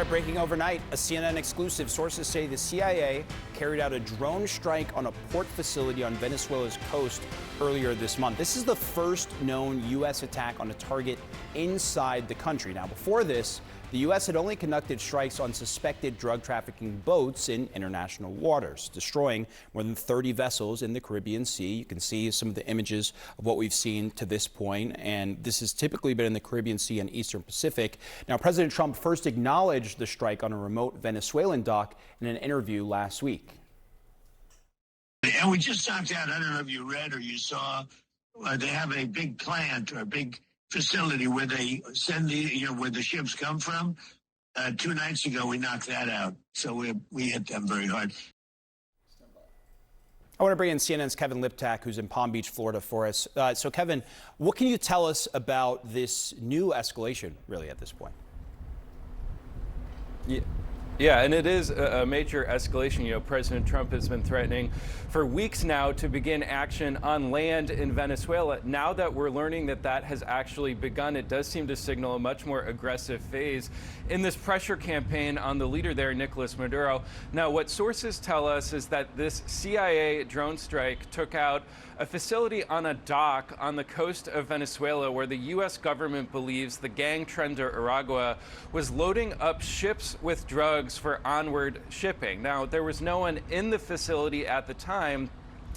breaking overnight, a CNN exclusive. Sources say the CIA carried out a drone strike on a port facility on Venezuela's coast earlier this month. This is the first known U.S. attack on a target inside the country. Now, before this, the U.S. had only conducted strikes on suspected drug trafficking boats in international waters, destroying more than 30 vessels in the Caribbean Sea. You can see some of the images of what we've seen to this point, and this has typically been in the Caribbean Sea and Eastern Pacific. Now, President Trump first acknowledged the strike on a remote Venezuelan dock in an interview last week. And we just knocked out, I don't know if you read or you saw, they have a big plant or a big facility where they send where the ships come from. 2 nights ago, we knocked that out. So we hit them very hard. I want to bring in CNN's Kevin Liptak, who's in Palm Beach, Florida, for us. So, Kevin, what can you tell us about this new escalation, really, at this point? Yeah, and it is a major escalation. You know, President Trump has been threatening for weeks now to begin action on land in Venezuela. Now that we're learning that that has actually begun, it does seem to signal a much more aggressive phase in this pressure campaign on the leader there, Nicolas Maduro. Now, what sources tell us is that this CIA drone strike took out a facility on a dock on the coast of Venezuela where the U.S. government believes the gang Tren Aragua was loading up ships with drugs for onward shipping. Now, there was no one in the facility at the time,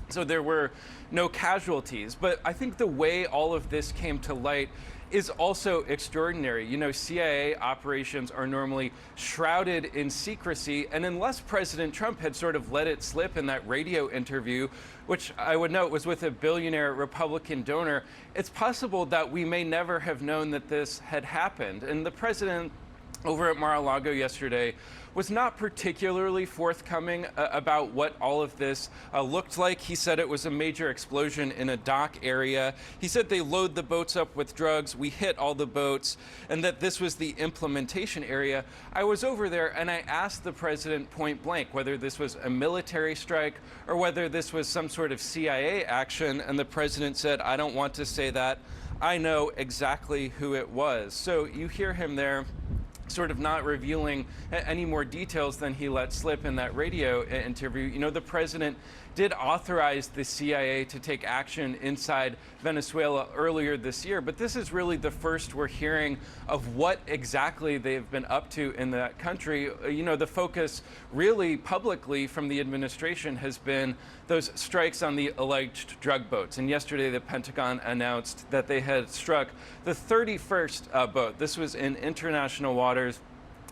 so there were no casualties. But I think the way all of this came to light is also extraordinary. You know, CIA operations are normally shrouded in secrecy, and unless President Trump had sort of let it slip in that radio interview, which I would note was with a billionaire Republican donor, it's possible that we may never have known that this had happened. And the president over at Mar-a-Lago yesterday was not particularly forthcoming about what all of this looked like. He said it was a major explosion in a dock area. He said they load the boats up with drugs, we hit all the boats, and that this was the implementation area. I was over there and I asked the president point blank whether this was a military strike or whether this was some sort of CIA action, and the president said, "I don't want to say that. I know exactly who it was." So you hear him there sort of not revealing any more details than he let slip in that radio interview. You know, the president did authorize the CIA to take action inside Venezuela earlier this year, but this is really the first we're hearing of what exactly they've been up to in that country. You know, the focus really publicly from the administration has been those strikes on the alleged drug boats. And yesterday, the Pentagon announced that they had struck the 31st boat. This was in international waters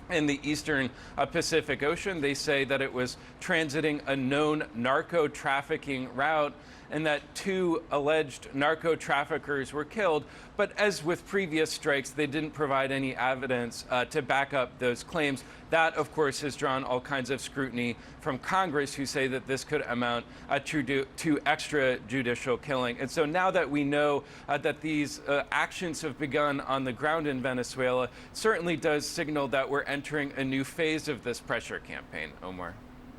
in the eastern Pacific Ocean. They say that it was transiting a known narco trafficking route and that 2 alleged narco traffickers were killed. But as with previous strikes, they didn't provide any evidence to back up those claims. That, of course, has drawn all kinds of scrutiny from Congress, who say that this could amount to extrajudicial killing. And so now that we know that these actions have begun on the ground in Venezuela, it certainly does signal that we're entering a new phase of this pressure campaign, Omar.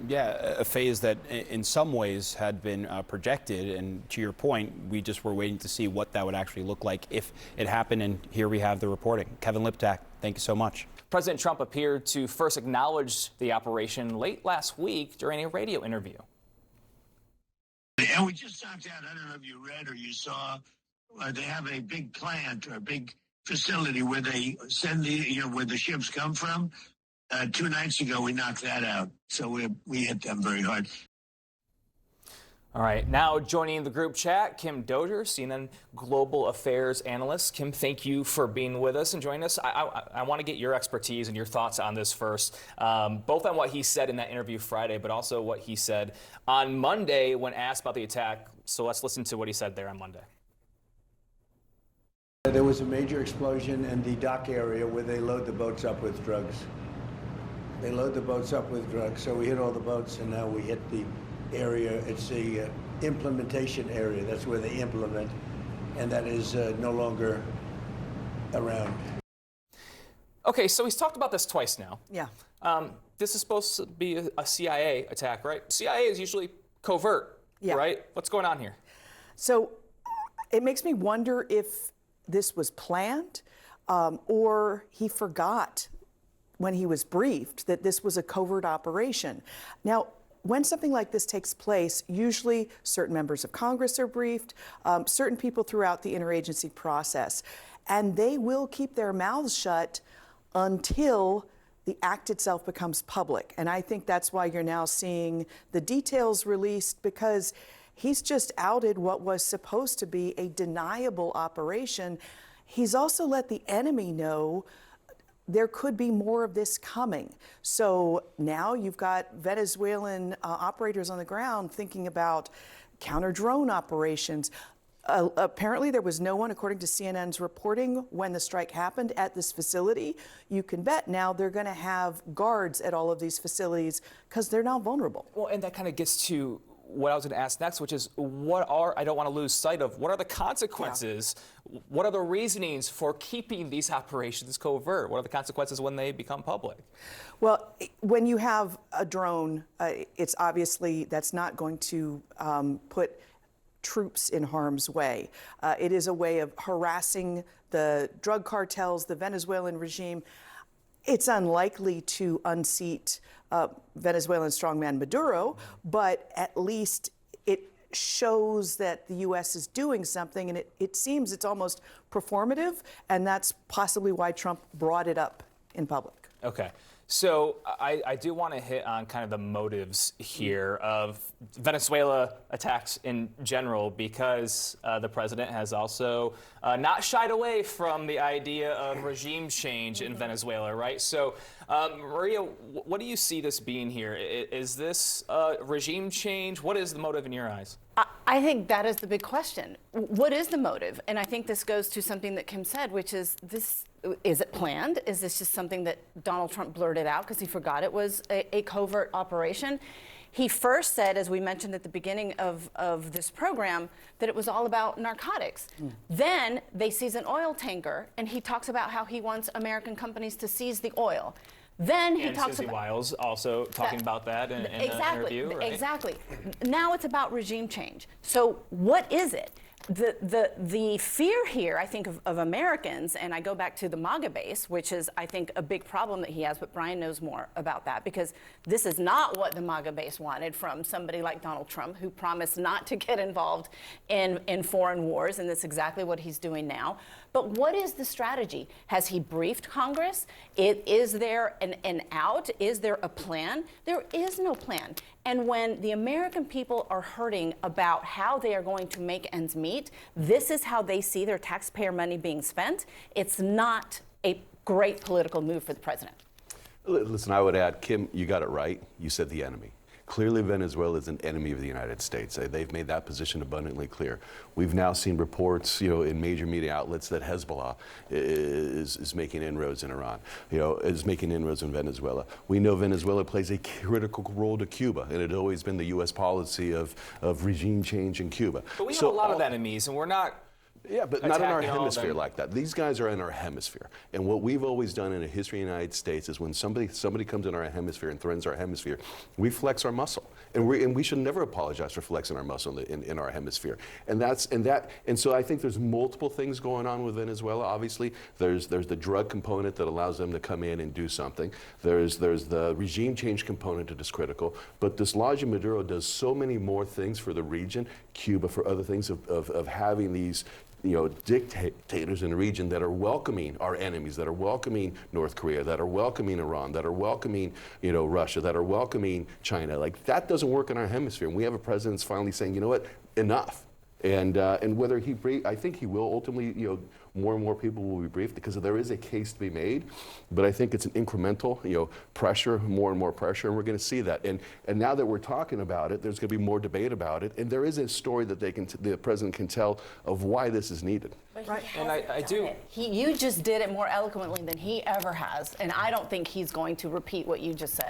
Yeah, a phase that in some ways had been projected, and to your point, we just were waiting to see what that would actually look like if it happened, and here we have the reporting. Kevin Liptak, thank you so much. President Trump appeared to first acknowledge the operation late last week during a radio interview. And we just knocked out, I don't know if you read or you saw, they have a big plant or a big facility where they send where the ships come from. 2 nights ago, we knocked that out. So we hit them very hard. All right, now joining the group chat, Kim Dozier, CNN Global Affairs Analyst. Kim, thank you for being with us and joining us. I want to get your expertise and your thoughts on this first, both on what he said in that interview Friday, but also what he said on Monday when asked about the attack. So let's listen to what he said there on Monday. There was a major explosion in the dock area where they load the boats up with drugs. They load the boats up with drugs, so we hit all the boats, and now we hit the area. It's the implementation area. That's where they implement, and that is no longer around. Okay, so he's talked about this twice now. Yeah. This is supposed to be a CIA attack, right? CIA is usually covert, right? What's going on here? So it makes me wonder if this was planned or he forgot when he was briefed that this was a covert operation. Now, when something like this takes place, usually certain members of Congress are briefed, certain people throughout the interagency process, and they will keep their mouths shut until the act itself becomes public. And I think that's why you're now seeing the details released, because he's just outed what was supposed to be a deniable operation. He's also let the enemy know there could be more of this coming. So now you've got Venezuelan operators on the ground thinking about counter-drone operations. Apparently there was no one, according to CNN's reporting, when the strike happened at this facility. You can bet now they're going to have guards at all of these facilities because they're now vulnerable. Well, and that kind of gets to what I was going to ask next, which is I don't want to lose sight of, what are the consequences? Yeah. What are the reasonings for keeping these operations covert? What are the consequences when they become public? Well, when you have a drone, it's obviously that's not going to put troops in harm's way. It is a way of harassing the drug cartels, the Venezuelan regime. It's unlikely to unseat Venezuelan strongman Maduro, but at least it shows that the U.S. is doing something, and it seems it's almost performative, and that's possibly why Trump brought it up in public. Okay. So I do want to hit on kind of the motives here of Venezuela attacks in general, because the president has also not shied away from the idea of regime change in Venezuela, right? So, Maria, what do you see this being here? Is this regime change? What is the motive in your eyes? I think that is the big question. What is the motive? And I think this goes to something that Kim said, which is this. Is it planned? Is this just something that Donald Trump blurted out because he forgot it was a covert operation? He first said, as we mentioned at the beginning of this program, that it was all about narcotics. Then they seize an oil tanker, and he talks about how he wants American companies to seize the oil. Then he talks Susie about Wiles also talking about that in an interview, right? Exactly. Now it's about regime change. So what is it? The fear here, I think, of Americans, and I go back to the MAGA base, which is, I think, a big problem that he has, but Brian knows more about that, because this is not what the MAGA base wanted from somebody like Donald Trump, who promised not to get involved in foreign wars, and that's exactly what he's doing now. But what is the strategy? Has he briefed Congress? Is there an out? Is there a plan? There is no plan. And when the American people are hurting about how they are going to make ends meet, this is how they see their taxpayer money being spent. It's not a great political move for the president. Listen, I would add, Kim, you got it right. You said the enemy. Clearly, Venezuela is an enemy of the United States. They've made that position abundantly clear. We've now seen reports, in major media outlets that Hezbollah is making inroads in Iran, is making inroads in Venezuela. We know Venezuela plays a critical role to Cuba, and it's always been the U.S. policy of regime change in Cuba. But we have a lot of enemies, and we're not. Yeah, but not in our hemisphere like that. These guys are in our hemisphere. And what we've always done in the history of the United States is when somebody comes in our hemisphere and threatens our hemisphere, we flex our muscle. And we should never apologize for flexing our muscle in our hemisphere. And so I think there's multiple things going on with Venezuela. Obviously, there's the drug component that allows them to come in and do something. There's the regime change component that is critical. But dislodging Maduro does so many more things for the region, Cuba, for other things of having these dictators in the region that are welcoming our enemies, that are welcoming North Korea, that are welcoming Iran, that are welcoming, Russia, that are welcoming China. Like, that doesn't work in our hemisphere. And we have a president that's finally saying, you know what, enough. And whether I think he will ultimately, more and more people will be briefed, because there is a case to be made. But I think it's an incremental, pressure, more and more pressure, and we're going to see that. And now that we're talking about it, there's going to be more debate about it, and there is a story that the president can tell of why this is needed. Right. And I do. You just did it more eloquently than he ever has, and I don't think he's going to repeat what you just said.